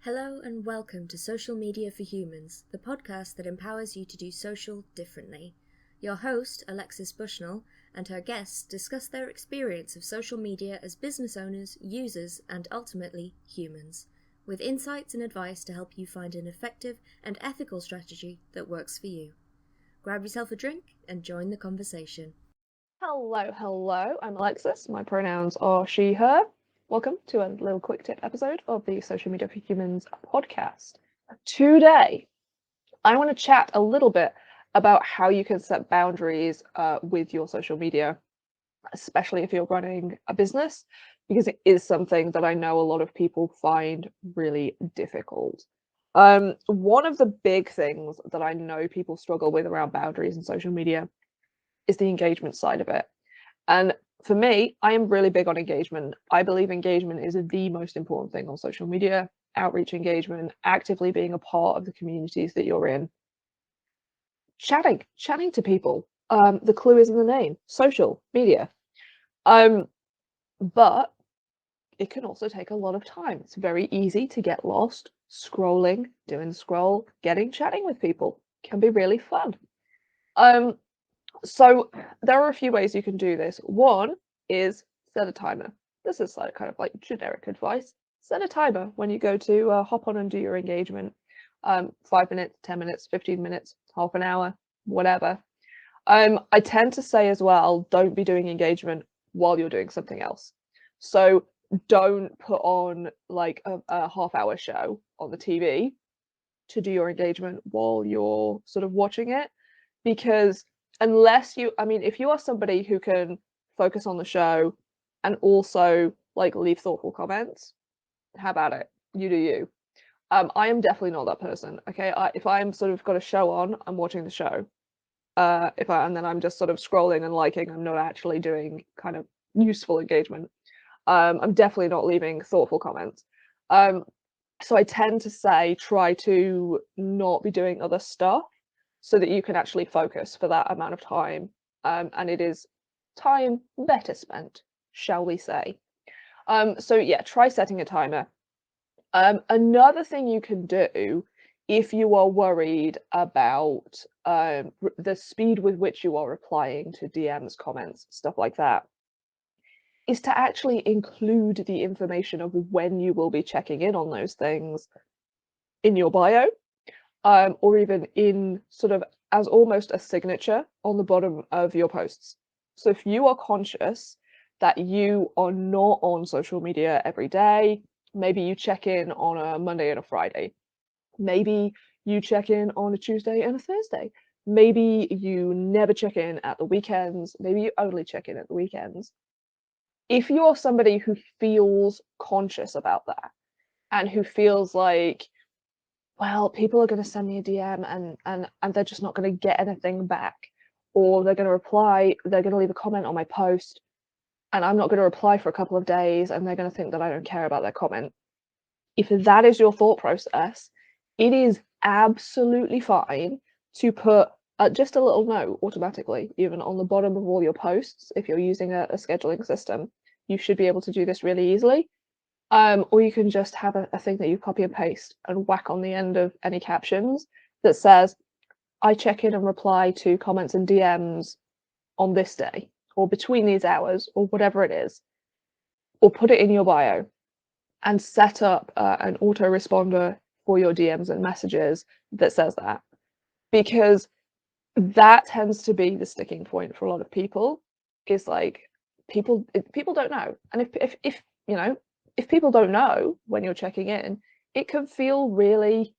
Hello and welcome to Social Media for Humans, the podcast that empowers you to do social differently. Your host, Alexis Bushnell, and her guests discuss their experience of social media as business owners, users, and ultimately humans, with insights and advice to help you find an effective and ethical strategy that works for you. Grab yourself a drink and join the conversation. Hello, I'm Alexis. My pronouns are she, her. Welcome to a little quick tip episode of the Social Media for Humans podcast. Today, I want to chat a little bit about how you can set boundaries with your social media, especially if you're running a business, because it is something that I know a lot of people find really difficult. One of the big things that I know people struggle with around boundaries in social media is the engagement side of it. And for me, I am really big on engagement. I believe engagement is the most important thing on social media, outreach engagement, actively being a part of the communities that you're in. Chatting to people. The clue is in the name, social media. But it can also take a lot of time. It's very easy to get lost scrolling, doing scroll, chatting with people can be really fun. So there are a few ways you can do this. One is set a timer. This is like kind of like generic advice. Set a timer when you go to hop on and do your engagement. 5 minutes, 10 minutes, 15 minutes, half an hour, whatever. I tend to say as well, don't be doing engagement while you're doing something else. So don't put on like a half-hour show on the TV to do your engagement while you're sort of watching it, because unless if you are somebody who can focus on the show and also like leave thoughtful comments, how about it? You do you. I am definitely not that person. Okay, if I'm sort of got a show on, I'm watching the show. And then I'm just sort of scrolling and liking, I'm not actually doing kind of useful engagement. I'm definitely not leaving thoughtful comments. So I tend to say try to not be doing other stuff so that you can actually focus for that amount of time. And it is time better spent, shall we say. So yeah, try setting a timer. Another thing you can do if you are worried about the speed with which you are replying to DMs, comments, stuff like that, is to actually include the information of when you will be checking in on those things in your bio, or even in sort of as almost a signature on the bottom of your posts. So if you are conscious that you are not on social media every day, maybe you check in on a Monday and a Friday, maybe you check in on a Tuesday and a Thursday, maybe you never check in at the weekends, maybe you only check in at the weekends. If you're somebody who feels conscious about that and who feels like, well, people are going to send me a DM and they're just not going to get anything back, or they're going to reply, they're going to leave a comment on my post and I'm not going to reply for a couple of days and they're going to think that I don't care about their comment. If that is your thought process, it is absolutely fine to put just a little note automatically, even on the bottom of all your posts. If you're using a scheduling system, you should be able to do this really easily. Or you can just have a thing that you copy and paste and whack on the end of any captions that says, I check in and reply to comments and DMs on this day, or between these hours, or whatever it is. Or put it in your bio and set up an autoresponder for your DMs and messages that says that. Because that tends to be the sticking point for a lot of people, is like people don't know. And if people don't know when you're checking in, it can feel really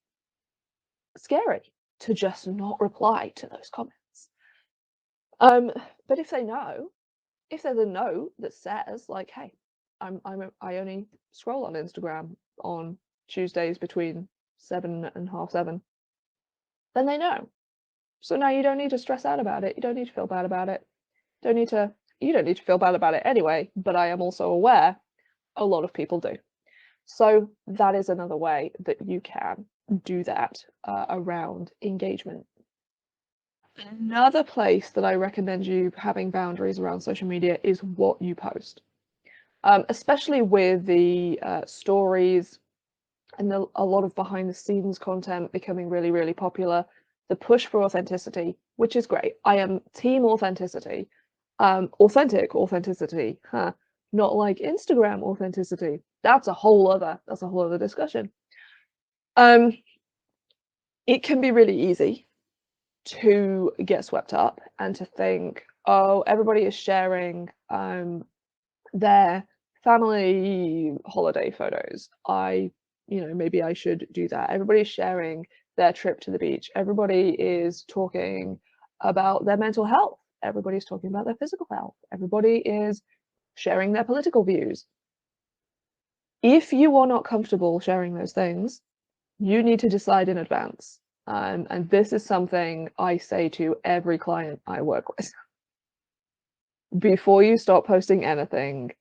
scary to just not reply to those comments. But if they know, if there's a note that says like, hey, I only scroll on Instagram on Tuesdays between 7 and half 7, then they know. So now you don't need to stress out about it. You don't need to feel bad about it. You don't need to feel bad about it anyway, but I am also aware a lot of people do. So that is another way that you can do that around engagement. Another place that I recommend you having boundaries around social media is what you post, especially with the stories and a lot of behind the scenes content becoming really, really popular. The push for authenticity, which is great. I am team authenticity. Authentic authenticity, huh? Not like Instagram authenticity. That's a whole other discussion. It can be really easy to get swept up and to think, oh, everybody is sharing their family holiday photos. Maybe I should do that. Everybody's sharing their trip to the beach. Everybody is talking about their mental health. Everybody's talking about their physical health. Everybody is sharing their political views. If you are not comfortable sharing those things, you need to decide in advance. And this is something I say to every client I work with. Before you start posting anything,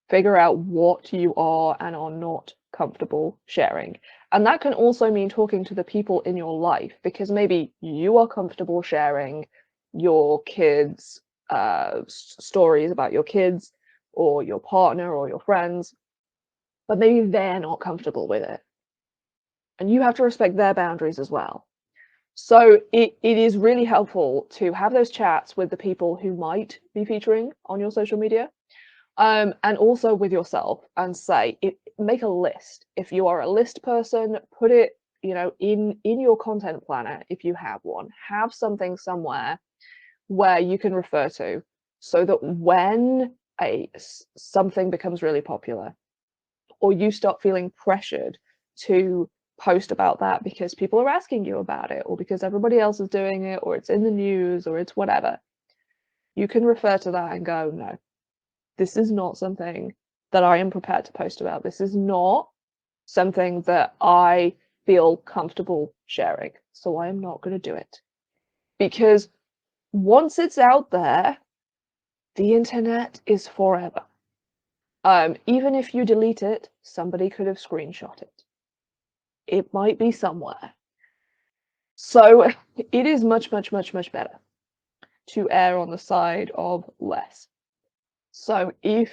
figure out what you are and are not comfortable sharing. And that can also mean talking to the people in your life, because maybe you are comfortable sharing your kids' stories about your kids or your partner or your friends, but maybe they're not comfortable with it. And you have to respect their boundaries as well. So it is really helpful to have those chats with the people who might be featuring on your social media, and also with yourself, and make a list. If you are a list person, put it, in your content planner. If you have one, have something somewhere where you can refer to, so that when something becomes really popular, or you start feeling pressured to post about that because people are asking you about it, or because everybody else is doing it, or it's in the news, or it's whatever, you can refer to that and go, no, this is not something that I am prepared to post about. This is not something that I feel comfortable sharing, so I am not going to do it. Because once it's out there, the internet is forever. Even if you delete it, somebody could have screenshot it. It might be somewhere. So it is much, much, much, much better to err on the side of less. So if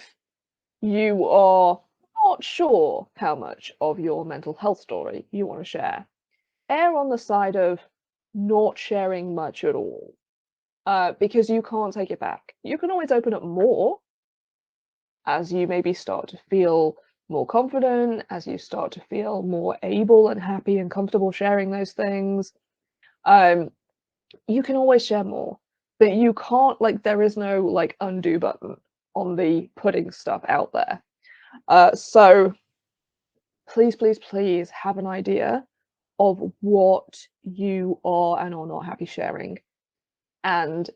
you are not sure how much of your mental health story you want to share, err on the side of not sharing much at all, because you can't take it back. You can always open up more as you maybe start to feel more confident, as you start to feel more able and happy and comfortable sharing those things. You can always share more, but you can't, there is no undo button on the putting stuff out there. So please, please, please have an idea of what you are and are not happy sharing, and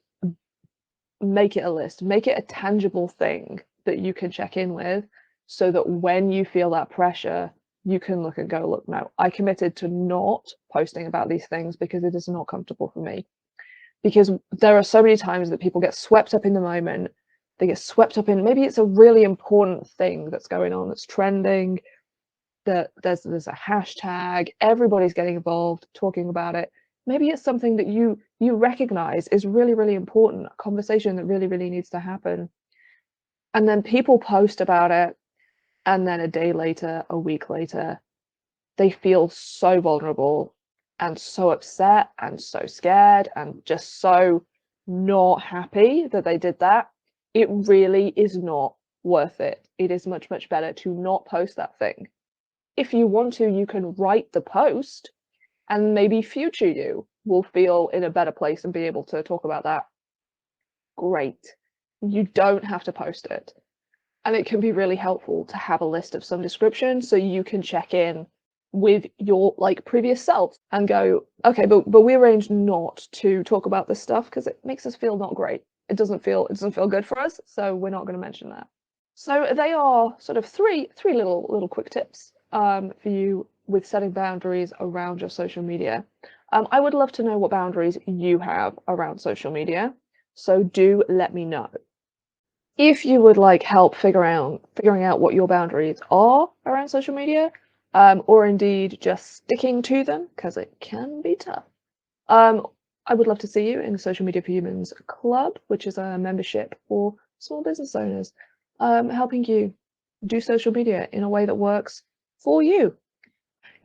make it a list, make it a tangible thing that you can check in with, so that when you feel that pressure, you can look and go, look, no, I committed to not posting about these things because it is not comfortable for me. Because there are so many times that people get swept up in the moment. They get swept up in, maybe it's a really important thing that's going on, that's trending, that there's a hashtag, everybody's getting involved, talking about it. Maybe it's something that you recognize is really, really important, a conversation that really, really needs to happen. And then people post about it, and then a day later, a week later, they feel so vulnerable and so upset and so scared and just so not happy that they did that. It really is not worth it. It is much, much better to not post that thing. If you want to, you can write the post, and maybe future you will feel in a better place and be able to talk about that. Great. You don't have to post it. And it can be really helpful to have a list of some description, so you can check in with your previous self and go, okay, but we arranged not to talk about this stuff because it makes us feel not great. It doesn't feel good for us, so we're not going to mention that. So they are sort of three little quick tips for you with setting boundaries around your social media. I would love to know what boundaries you have around social media, so do let me know. If you would like help figuring out what your boundaries are around social media, or indeed just sticking to them, because it can be tough, I would love to see you in the Social Media for Humans Club, which is a membership for small business owners, helping you do social media in a way that works for you.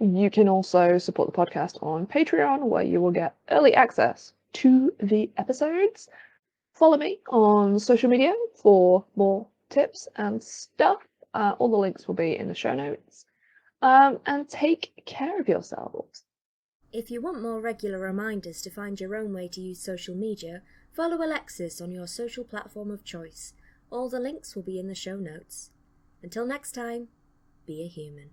You can also support the podcast on Patreon, where you will get early access to the episodes. Follow me on social media for more tips and stuff. All the links will be in the show notes. And take care of yourselves. If you want more regular reminders to find your own way to use social media, follow Alexis on your social platform of choice. All the links will be in the show notes. Until next time, be a human.